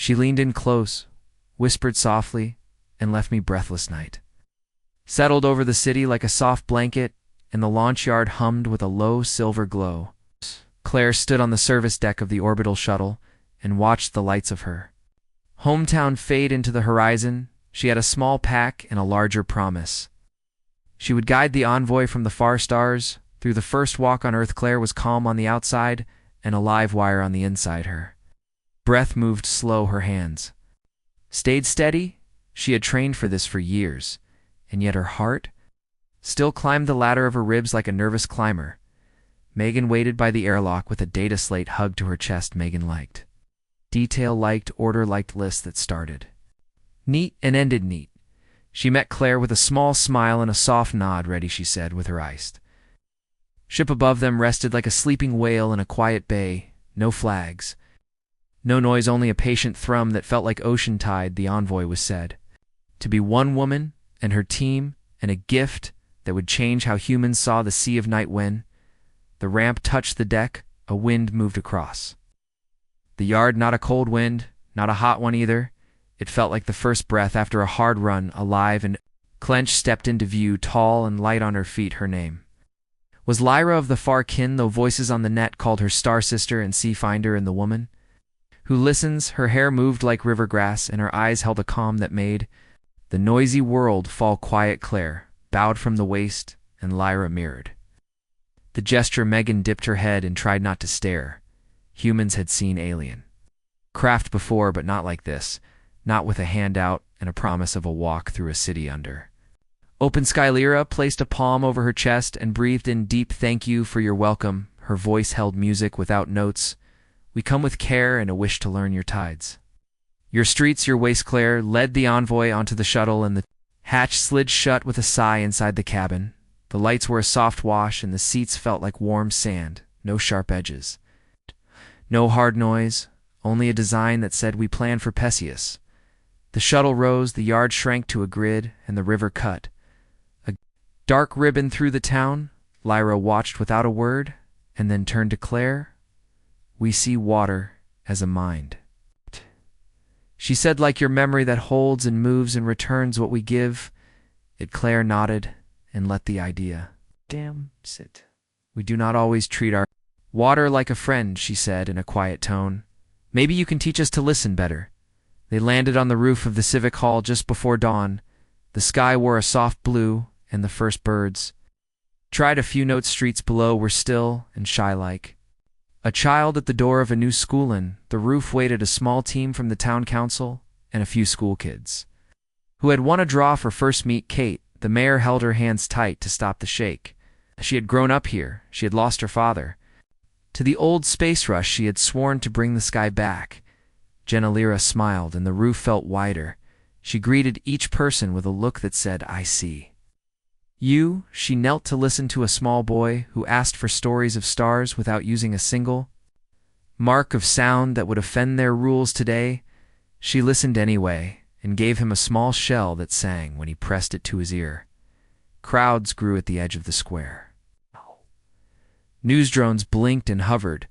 She leaned in close, whispered softly, and left me breathless night. Settled over the city like a soft blanket, and the launch yard hummed with a low silver glow. Claire stood on the service deck of the orbital shuttle and watched the lights of her hometown fade into the horizon. She had a small pack and a larger promise. She would guide the envoy from the far stars. Through the first walk on Earth, Claire was calm on the outside and a live wire on the inside her. Breath moved slow, her hands stayed steady. She had trained for this for years, and yet her heart still climbed the ladder of her ribs like a nervous climber. Megan waited by the airlock with a data slate hugged to her chest. Megan liked detail, liked order, liked lists that started neat and ended neat. She met Claire with a small smile and a soft nod. Ready, she said, with her iced ship above them rested like a sleeping whale in a quiet bay. No flags, no noise, only a patient thrum that felt like ocean tide. The envoy was said to be one woman and her team, and a gift that would change how humans saw the sea of night. When the ramp touched the deck, a wind moved across the yard. Not a cold wind, not a hot one either. It felt like the first breath after a hard run, alive and clenched. Stepped into view, tall and light on her feet. Her name was Lyra of the far kin, though voices on the net called her star sister and sea finder. And the woman who listens, her hair moved like river grass, and her eyes held a calm that made the noisy world fall quiet. Claire bowed from the waist, and Lyra mirrored the gesture. Megan dipped her head and tried not to stare. Humans had seen alien craft before, but not like this. Not with a handout and a promise of a walk through a city under open sky. Lyra placed a palm over her chest and breathed in deep. Thank you for your welcome. Her voice held music without notes. We come with care and a wish to learn your tides, your streets, your ways. Claire led the envoy onto the shuttle, and the hatch slid shut with a sigh inside the cabin. The lights were a soft wash, and the seats felt like warm sand. No sharp edges, no hard noise, only a design that said, we plan for Perseus. The shuttle rose, the yard shrank to a grid, and the river cut a dark ribbon through the town. Lyra watched without a word, and then turned to Claire. We see water as a mind, she said, like your memory that holds and moves and returns what we give it. Claire nodded and let the idea sit. We do not always treat our water like a friend, she said in a quiet tone. Maybe you can teach us to listen better. They landed on the roof of the Civic Hall just before dawn. The sky wore a soft blue, and the first birds tried a few notes. Streets below were still and shy-like a child at the door of a new school. In the roof waited a small team from the town council and a few school kids who had won a draw for first meet. Kate, the mayor, held her hands tight to stop the shake. She had grown up here. She had lost her father to the old space rush. She had sworn to bring the sky back. Jenna Lyra smiled, and the roof felt wider. She greeted each person with a look that said, I see you. She knelt to listen to a small boy who asked for stories of stars without using a single mark of sound that would offend their rules today. She listened anyway and gave him a small shell that sang when he pressed it to his ear. Crowds grew at the edge of the square. News drones blinked and hovered.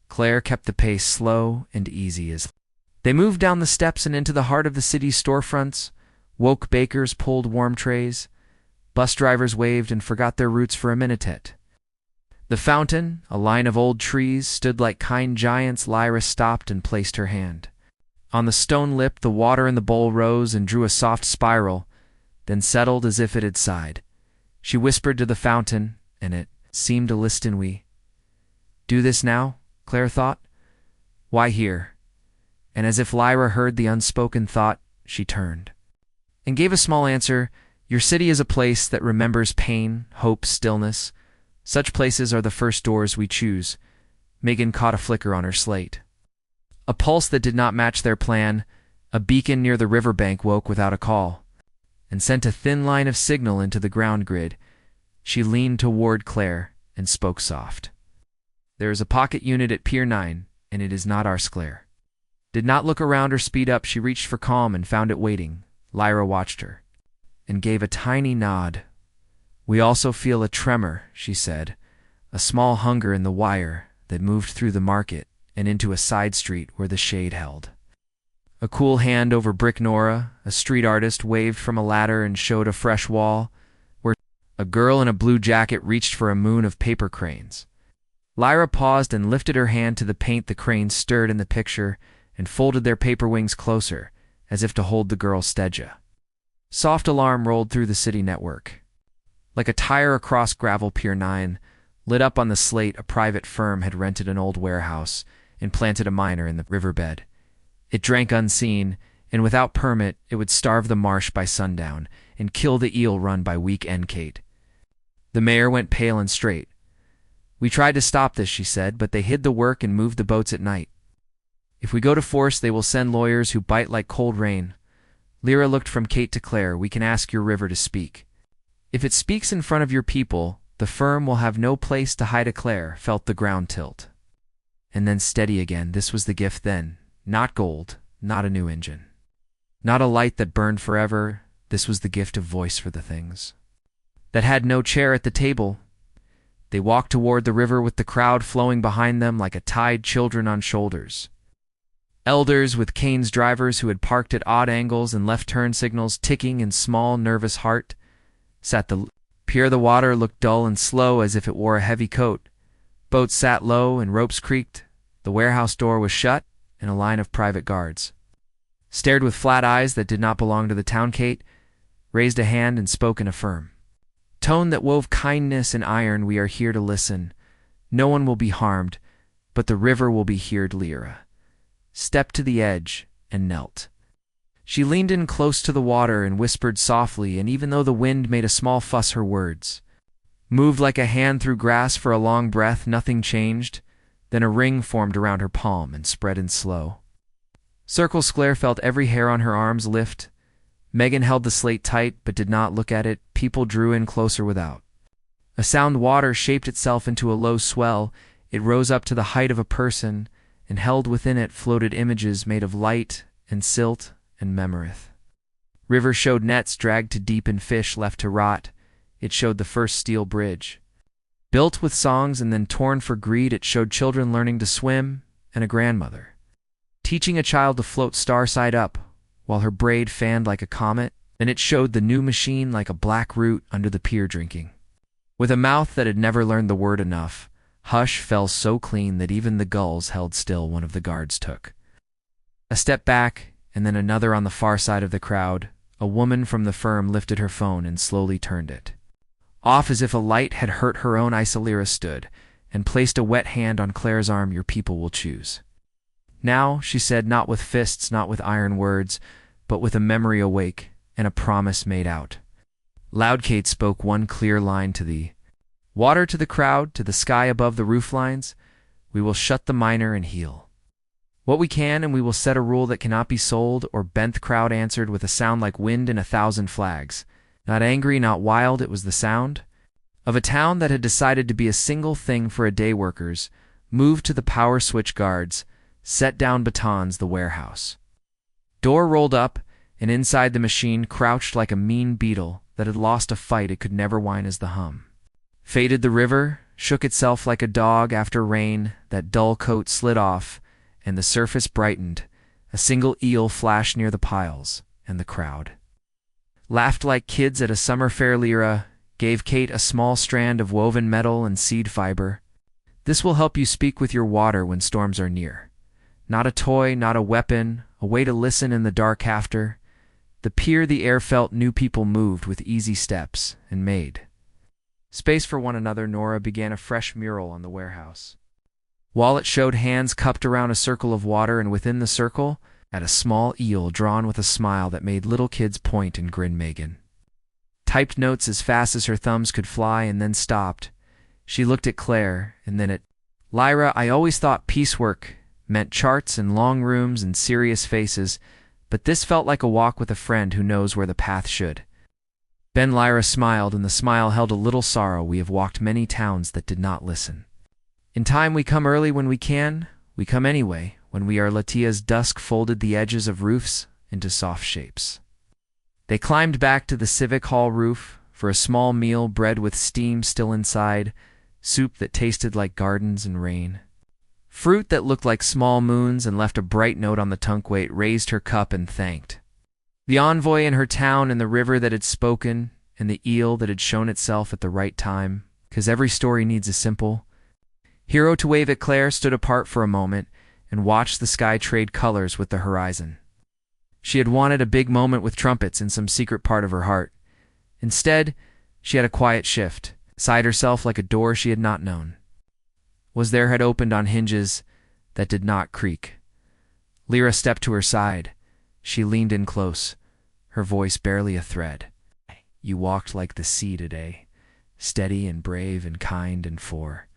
Claire kept the pace slow and easy as they moved down the steps and into the heart of the city's storefronts. Woke bakers pulled warm trays. Bus drivers waved and forgot their routes for a minute. The fountain, a line of old trees, stood like kind giants. Lyra stopped and placed her hand on the stone lip. The water in the bowl rose and drew a soft spiral, then settled as if it had sighed. She whispered to the fountain, and it seemed to listen. We do this now, Claire thought. Why here? And as if Lyra heard the unspoken thought, she turned and gave a small answer. Your city is a place that remembers pain, hope, stillness. Such places are the first doors we choose. Megan caught a flicker on her slate, a pulse that did not match their plan. A beacon near the riverbank woke without a call and sent a thin line of signal into the ground grid. She leaned toward Claire and spoke soft. There is a pocket unit at Pier 9, and it is not ours. Claire did not look around or speed up. She reached for calm and found it waiting. Lyra watched her and gave a tiny nod. We also feel a tremor, she said, a small hunger in the wire that moved through the market and into a side street where the shade held A cool hand over brick Nora, a street artist, waved from a ladder and showed a fresh wall, where a girl in a blue jacket reached for a moon of paper cranes. Lyra paused and lifted her hand to the paint the cranes stirred in the picture and folded their paper wings closer, as if to hold the girl steady. Soft alarm rolled through the city network. Like a tire across Gravel Pier 9, lit up on the slate, a private firm had rented an old warehouse and planted a miner in the riverbed. It drank unseen, and without permit it would starve the marsh by sundown and kill the eel run by weak Kate. The mayor went pale and straight. "We tried to stop this," she said, "but they hid the work and moved the boats at night. If we go to force, they will send lawyers who bite like cold rain." Lyra looked from Kate to Claire. "We can ask your river to speak. If it speaks in front of your people, the firm will have no place to hide." Claire felt the ground tilt. And then steady again. This was the gift then. Not gold, not a new engine, not a light that burned forever. This was the gift of voice for the things that had no chair at the table. They walked toward the river with the crowd flowing behind them like a tide, children on shoulders. Elders with canes, drivers who had parked at odd angles and left turn signals ticking in small, nervous heart, sat the pier. The water looked dull and slow as if it wore a heavy coat. Boats sat low and ropes creaked. The warehouse door was shut, and a line of private guards stared with flat eyes that did not belong to the town. Kate raised a hand and spoke in a firm tone that wove kindness and iron. "We are here to listen. No one will be harmed, but the river will be heard." Lyra stepped to the edge and knelt. She leaned in close to the water and whispered softly, and even though the wind made a small fuss, her words moved like a hand through grass. For a long breath, nothing changed. Then a ring formed around her palm and spread in slow circles. Claire felt every hair on her arms lift. Megan held the slate tight but did not look at it. People drew in closer without a sound. Water shaped itself into a low swell. It rose up to the height of a person, and held within it floated images made of light and silt and memorith. River showed nets dragged to deep and fish left to rot. It showed the first steel bridge built with songs and then torn for greed. It showed children learning to swim and a grandmother teaching a child to float star side up while her braid fanned like a comet. Then it showed the new machine like a black root under the pier drinking. With a mouth that had never learned the word enough, hush fell so clean that even the gulls held still. One of the guards took a step back, and then another on the far side of the crowd. A woman from the firm lifted her phone and slowly turned it off as if a light had hurt her own eyes. Lyra stood and placed a wet hand on Claire's arm. "Your people will choose now," she said, not with fists, not with iron words, but with a memory awake and a promise made out loud. Kate spoke one clear line to the water, to the crowd, to the sky above the roof lines. "We will shut the miner and heal what we can, and we will set a rule that cannot be sold or bent." The crowd answered with a sound like wind in 1,000 flags. Not angry, not wild, it was the sound of a town that had decided to be a single thing for a day. Workers moved to the power switch, guards set down batons. The warehouse door rolled up, and inside the machine crouched like a mean beetle that had lost a fight it could never whine as the hum faded. The river shook itself like a dog after rain. That dull coat slid off, and the surface brightened. A single eel flashed near the piles, and the crowd laughed like kids at a summer fair. Lyra gave Kate a small strand of woven metal and seed fiber. "This will help you speak with your water when storms are near. Not a toy, not a weapon, a way to listen in the dark." After the pier, the air felt new. People moved with easy steps and made space for one another. Nora began a fresh mural on the warehouse wall. It showed hands cupped around a circle of water, and within the circle, at a small eel drawn with a smile that made little kids point and grin. Megan typed notes as fast as her thumbs could fly and then stopped. She looked at Claire and then at Lyra. "I always thought piecework meant charts and long rooms and serious faces, but this felt like a walk with a friend who knows where the path should." Ben Lyra smiled, and the smile held a little sorrow. "We have walked many towns that did not listen. In time we come early when we can. We come anyway when we are." Latia's dusk folded the edges of roofs into soft shapes. They climbed back to the civic hall roof for a small meal, bread with steam still inside, soup that tasted like gardens and rain. Fruit that looked like small moons and left a bright note on the tunkweight raised her cup and thanked. The envoy in her town and the river that had spoken and the eel that had shown itself at the right time, 'cause every story needs a simple. Hero to wave at Claire stood apart for a moment and watched the sky trade colors with the horizon. She had wanted a big moment with trumpets in some secret part of her heart. Instead, she had a quiet shift, sighed herself like a door she had not known. Was there had opened on hinges that did not creak. Lyra stepped to her side. She leaned in close, her voice barely a thread. You walked like the sea today, steady and brave and kind and for.